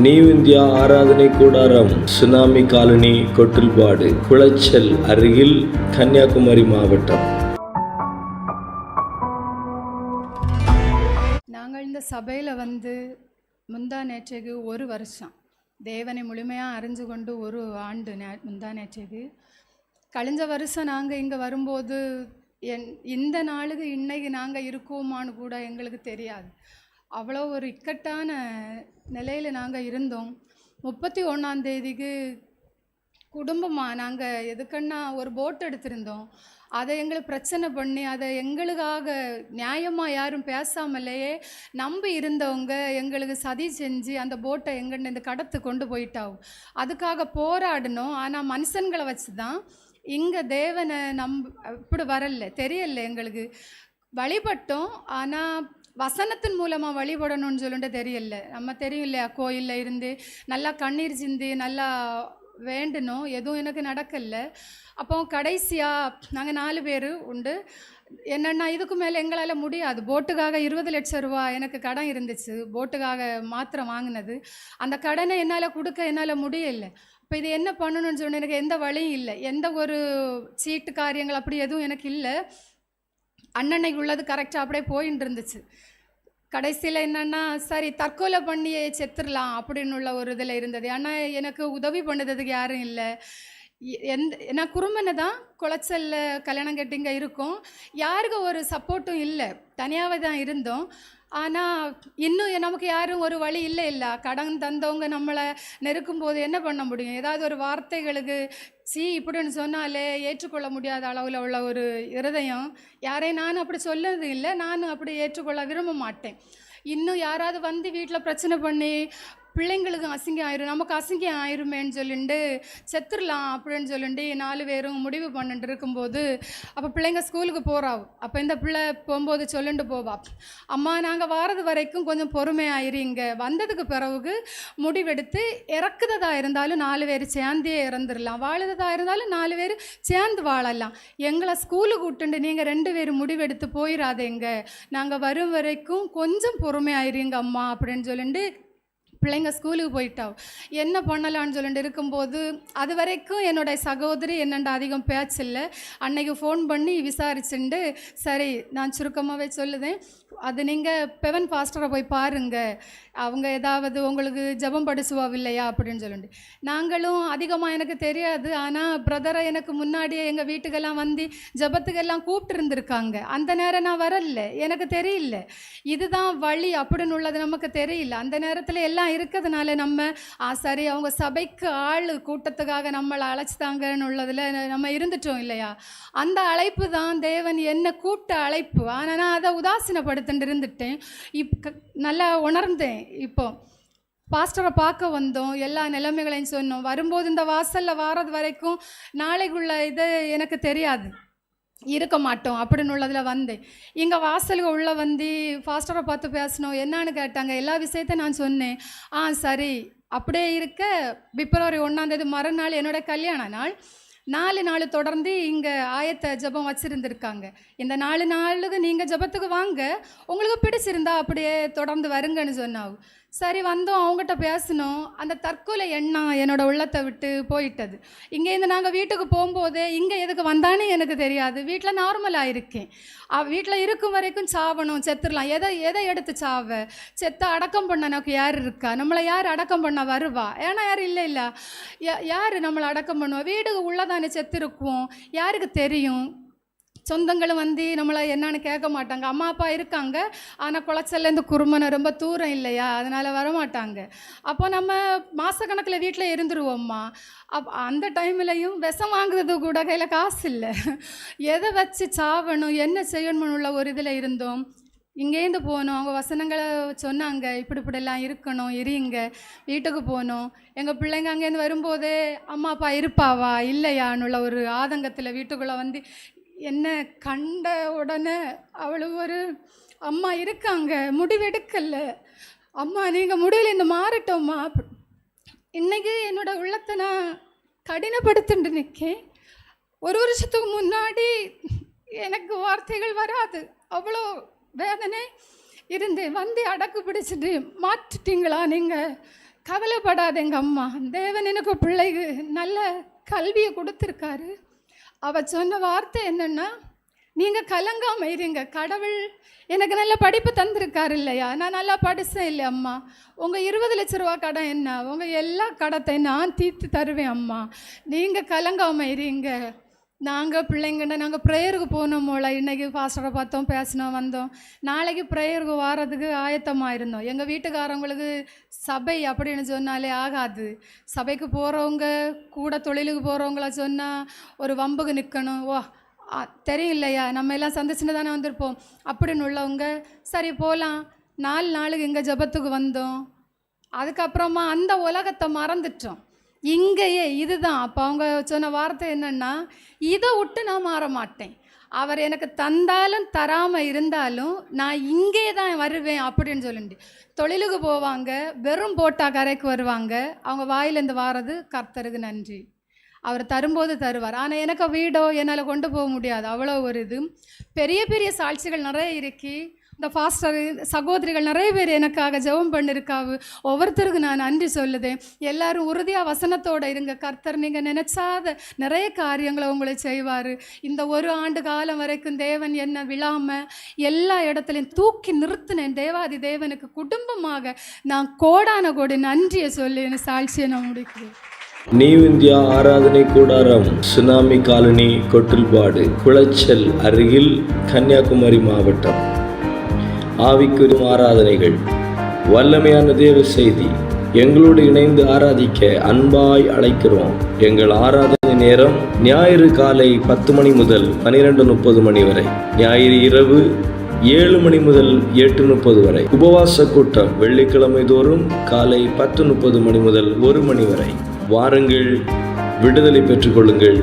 New India ஆராதனை கூடாரம், tsunami colony, Kottilpadu, Colachel அருகில், கன்னியாகுமரி மாவட்டம். நாங்கள் இந்த சபையில் முந்தா நேற்றைக்கு ஒரு வருஷம் தேவனை முழுமையாக அறிஞ்சு கொண்டு ஒரு ஆண்டு முந்தா நேற்றைக்கு கழிஞ்ச வருஷம் நாங்கள் இங்கே வரும்போது இந்த நாளுக்கு இன்னைக்கு நாங்கள் இருக்கோமான்னு கூட எங்களுக்கு தெரியாது. அவ்வளோ ஒரு இக்கட்டான நிலையில் நாங்கள் இருந்தோம். 31 குடும்பமாக நாங்கள் எதுக்குன்னா ஒரு போட் எடுத்திருந்தோம். அதை எங்களுக்கு பிரச்சனை பண்ணி அதை எங்களுக்காக நியாயமாக யாரும் பேசாமலேயே நம்பி இருந்தவங்க எங்களுக்கு சதி செஞ்சு அந்த போட்டை எங்கன்னு இந்த கடத்து கொண்டு போயிட்டாவும். அதுக்காக போராடணும். ஆனால் மனுஷன்களை வச்சு தான் இங்கே தேவனை இப்படி வரல, தெரியல எங்களுக்கு. வழிபட்டோம், ஆனால் வசனத்தின் மூலமாக வழிபடணும்னு சொல்லிட்டு தெரியல. நம்ம தெரியும் இல்லையா, கோயிலில் இருந்து நல்லா கண்ணீர் சிந்தி நல்லா வேண்டணும், எதுவும் எனக்கு நடக்கல. அப்போ கடைசியாக நாங்கள் 4 பேர் உண்டு. என்னென்னா இதுக்கு மேலே எங்களால் முடியாது. போட்டுக்காக 20 லட்சம் ரூபா எனக்கு கடன் இருந்துச்சு, போட்டுக்காக மாத்திரம் வாங்கினது. அந்த கடனை என்னால் கொடுக்க என்னால் முடியலை. இப்போ இது என்ன பண்ணணும்னு சொன்ன எனக்கு எந்த வழியும் இல்லை. எந்த ஒரு சீட்டு காரியங்கள் அப்படி எதுவும் எனக்கு இல்லை. அன்னன்னைக்கு உள்ளது கரெக்டாக அப்படியே போயின்னு இருந்துச்சு. கடைசியில் என்னென்னா சரி தற்கொலை பண்ணியே செத்துடலாம் அப்படின்னு உள்ள ஒரு இதில் இருந்தது. ஆனால் எனக்கு உதவி பண்ணதுக்கு யாரும் இல்லை. நான் குறும்பனை தான் குளச்சலில் கல்யாணம் கட்டிங்க இருக்கோம். யாருக்கு ஒரு சப்போர்ட்டும் இல்லை, தனியாகவே தான் இருந்தோம். ஆனால் இன்னும் நமக்கு யாரும் ஒரு வழி இல்லை. கடன் தந்தவங்க நம்மளை நெருக்கும் போது என்ன பண்ண முடியும்? ஏதாவது ஒரு வார்த்தைகளுக்கு இப்படின்னு சொன்னாலே ஏற்றுக்கொள்ள முடியாத அளவில் உள்ள ஒரு இருதயம். யாரையும் நான் அப்படி சொல்லது இல்லை, நானும் அப்படி ஏற்றுக்கொள்ள விரும்ப மாட்டேன். இன்னும் யாராவது வீட்டில் பிரச்சனை பண்ணி பிள்ளைங்களுக்கு அசிங்கம் ஆயிரும், நமக்கு அசிங்கம் ஆயிருமேன்னு சொல்லிட்டு செத்துடலாம் அப்படின்னு சொல்லிட்டு 4 பேரும் முடிவு பண்ணிட்டு இருக்கும்போது அப்போ பிள்ளைங்க ஸ்கூலுக்கு போகிறாவும். அப்போ இந்த பிள்ளை போகும்போது சொல்லிட்டு போவா, அம்மா நாங்கள் வாரது வரைக்கும் கொஞ்சம் பொறுமையாயிருங்க, வந்ததுக்கு பிறகு முடிவெடுத்து இறக்குறதா இருந்தாலும் 4 பேர் சேர்ந்தே இறந்துடலாம், வாழுறதா இருந்தாலும் 4 பேர் சேர்ந்து வாழலாம், எங்களை ஸ்கூலுக்கு விட்டுண்டு நீங்கள் 2 பேர் முடிவெடுத்து போயிடாதேங்க, நாங்கள் வரும் வரைக்கும் கொஞ்சம் பொறுமையாயிருங்க அம்மா அப்படின்னு சொல்லிட்டு பிள்ளைங்க ஸ்கூலுக்கு போயிட்டாவும். என்ன பண்ணலான்னு சொல்லிட்டு இருக்கும்போது அது வரைக்கும் என்னுடைய சகோதரி என்னென்ன அதிகம் பேச்சில்லை. அன்னைக்கு ஃபோன் பண்ணி விசாரிச்சுண்டு சரி நான் சுருக்கமாகவே சொல்லுதேன், அது நீங்கள் பெவன் பாஸ்டரை போய் பாருங்கள், அவங்க ஏதாவது உங்களுக்கு ஜபம் படிச்சுவாவில்லையா அப்படின்னு சொல்லிட்டு. நாங்களும் அதிகமாக எனக்கு தெரியாது, ஆனால் பிரதரை எனக்கு முன்னாடியே எங்கள் வீட்டுக்கெல்லாம் ஜபத்துக்கெல்லாம் கூப்பிட்டு இருந்திருக்காங்க. அந்த நேரம் நான் வரல, எனக்கு தெரியல இதுதான் வழி அப்படின்னு உள்ளது நமக்கு தெரியல. அந்த நேரத்தில் எல்லாம் இருக்கிறதுனால நம்ம சரி அவங்க சபைக்கு ஆள் கூட்டத்துக்காக நம்மளை அழைச்சிட்டாங்கன்னு உள்ளதில் நம்ம இருந்துட்டோம் இல்லையா. அந்த அழைப்பு தான் தேவன் என்ன கூட்ட அழைப்பு. ஆனால் நான் அதை உதாசீனப்படுத்திட்டு இருந்துட்டேன். நல்லா உணர்ந்தேன். இப்போ பாஸ்டரை பார்க்க வந்தோம், எல்லா நிலைமைகளையும் சொன்னோம். வரும்போது இந்த வாசலில் வாரது வரைக்கும் நாளைக்குள்ள இது எனக்கு தெரியாது, இருக்க மாட்டோம் அப்படின்னு உள்ளதில் வந்தேன். இங்கே வாசலுக்கு உள்ளே ஃபாஸ்டரை பார்த்து பேசணும், என்னான்னு கேட்டாங்க. எல்லா விஷயத்தையும் நான் சொன்னேன். சரி அப்படியே இருக்க பிப்ரவரி 1 மறுநாள் என்னோடய கல்யாண நாள். 4 நாள் தொடர்ந்து இங்கே ஆயத்த ஜபம் வச்சுருந்துருக்காங்க. இந்த 4 நாளுக்கு நீங்கள் ஜபத்துக்கு வாங்க, உங்களுக்கு பிடிச்சிருந்தா அப்படியே தொடர்ந்து வருங்கன்னு சொன்னாங்க. சரி வந்தோம், அவங்ககிட்ட பேசணும். அந்த தற்கொலை எண்ணம் என்னோடய உள்ளத்தை விட்டு போயிட்டது. இங்கேருந்து நாங்கள் வீட்டுக்கு போகும்போதே இங்கே எதுக்கு வந்தானே எனக்கு தெரியாது. வீட்டில் நார்மலாக இருக்கேன். வீட்டில் இருக்கும் வரைக்கும் சாவணும், செத்துடலாம், எதை எடுத்து சாவ, செத்த அடக்கம் பண்ண நமக்கு யார் இருக்கா? நம்மளை யார் அடக்கம் பண்ண வருவா? ஏன்னா யார் இல்லை யார் நம்மளை அடக்கம் பண்ணுவா? வீடு உள்ளதானே செத்துருக்குவோம், யாருக்கு தெரியும்? சொந்தங்களும் நம்மளை என்னன்னு கேட்க மாட்டாங்க. அம்மா அப்பா இருக்காங்க, ஆனால் குளச்சல்லேருந்து குறுமனை ரொம்ப தூரம் இல்லையா, அதனால் வரமாட்டாங்க. அப்போ நம்ம மாதக்கணக்கில் வீட்டில் இருந்துருவோம்மா. அந்த டைம்லையும் விஷம் வாங்குறது கூட கையில் காசு இல்லை. எதை வச்சு சாவணும், என்ன செய்யணும்னு உள்ள ஒரு இதில் இருந்தோம். இங்கேருந்து போனோம், அவங்க வசனங்களை சொன்னாங்க, இப்படிலாம் இருக்கணும், இருங்க. வீட்டுக்கு போனோம். எங்கள் பிள்ளைங்க அங்கேருந்து வரும்போதே அம்மா அப்பா இருப்பாவா இல்லையான்னுள்ள ஒரு ஆதங்கத்தில் வீட்டுக்குள்ளே என்ன கண்ட உடனே அவளு ஒரு அம்மா இருக்காங்க, முடிவெடுக்கல, அம்மா நீங்கள் முடிவில் இந்த மாறட்டோம்மா. இன்றைக்கி என்னோடய உள்ளத்தை நான் கடினப்படுத்திட்டு நிற்கேன். ஒரு வருஷத்துக்கு முன்னாடி எனக்கு வார்த்தைகள் வராது, அவ்வளோ வேதனை இருந்தேன். அடக்கு பிடிச்சிட்டு மாற்றிட்டீங்களா நீங்கள், கவலைப்படாதேங்க அம்மா, தேவன் எனக்கு பிள்ளைக்கு நல்ல கல்வியை கொடுத்துருக்காரு. அவ சொன்ன வார்த்தை என்னன்னா, நீங்கள் கலங்காம இருங்க, கடவுள் எனக்கு நல்ல படிப்பு தந்திருக்காரு இல்லையா, நான் நல்லா படித்தேன் இல்லையா அம்மா, உங்கள் 20 லட்ச ரூபா கடன் என்ன, உங்கள் எல்லா கடத்தை நான் தீர்த்து தருவேன் அம்மா, நீங்கள் கலங்காம இருங்க. நாங்கள் பிள்ளைங்கண்ட நாங்கள் ப்ரேயருக்கு போனோம் போல, இன்றைக்கி பாஸ்டரை பார்த்தோம், பேசினோம், வந்தோம். நாளைக்கு ப்ரேயருக்கு வாரதுக்கு ஆயத்தமாக இருந்தோம். எங்கள் வீட்டுக்காரங்களுக்கு சபை அப்படின்னு சொன்னாலே ஆகாது. சபைக்கு போகிறவங்க கூட தொழிலுக்கு போகிறவங்கள சொன்னால் ஒரு வம்புக்கு நிற்கணும். தெரியும் இல்லையா, நம்ம எல்லாம் சந்திச்சுன்னு தானே வந்திருப்போம் அப்படின்னு உள்ளவங்க, சரி போகலாம் 4 நாளுக்கு இங்கே ஜபத்துக்கு வந்தோம். அதுக்கப்புறமா அந்த உலகத்தை மறந்துட்டோம். இங்கேயே இதுதான். அப்போ அவங்க சொன்ன வார்த்தை என்னென்னா, இதை விட்டு நான் மாற மாட்டேன், அவர் எனக்கு தந்தாலும் தராமல் இருந்தாலும் நான் இங்கே தான் வருவேன் அப்படின்னு சொல்லிட்டு தொழிலுக்கு போவாங்க. வெறும் போட்டா கரைக்கு வருவாங்க. அவங்க வாயிலேருந்து வாரது கர்த்தருக்கு நன்றி, அவர் தரும்போது தருவார். ஆனால் எனக்கு வீடோ என்னால் கொண்டு போக முடியாது, அவ்வளோ ஒரு இது. பெரிய பெரிய சாட்சிகள் நிறைய இருக்கு. இந்த பாஸ்டர் சகோதரிகள் நிறைய பேர் எனக்காக ஜெபம் பண்ணிருக்காவு. ஒவ்வொருத்தருக்கு நான் நன்றி சொல்லுதேன். எல்லாரும் உறுதியாக வசனத்தோடு இருங்க. கர்த்தர் நீங்கள் நினைச்சாத நிறைய காரியங்களை உங்களை செய்வார். இந்த 1 ஆண்டு காலம் வரைக்கும் தேவன் என்ன விழாமல் எல்லா இடத்துலையும் தூக்கி நிறுத்தினேன். தேவாதி தேவனுக்கு குடும்பமாக நான் கோடான கோடி நன்றியை சொல்லி என் சாட்சியை நான் முடிக்கிறேன். நியூ இந்தியா ஆராதனை கூடாரம், சுனாமி காலனி, கொட்டில்பாடு, குளச்சல் அருகில், கன்னியாகுமரி மாவட்டம். ஆவிக்குரிய ஆராதனைகள், வல்லமையான தேவ செய்தி, எங்களோடு இணைந்து ஆராதிக்க அன்பாய் அழைக்கிறோம். எங்கள் ஆராதனை நேரம் ஞாயிறு காலை 10 மணி முதல் 12:30 மணி வரை, ஞாயிறு இரவு 7 மணி முதல் 8:30 வரை. உபவாச கூட்டம் வெள்ளிக்கிழமை தோறும் காலை 10:30 மணி முதல் 1 மணி வரை. வாருங்கள், விடுதலை பெற்றுக்கொள்ளுங்கள்.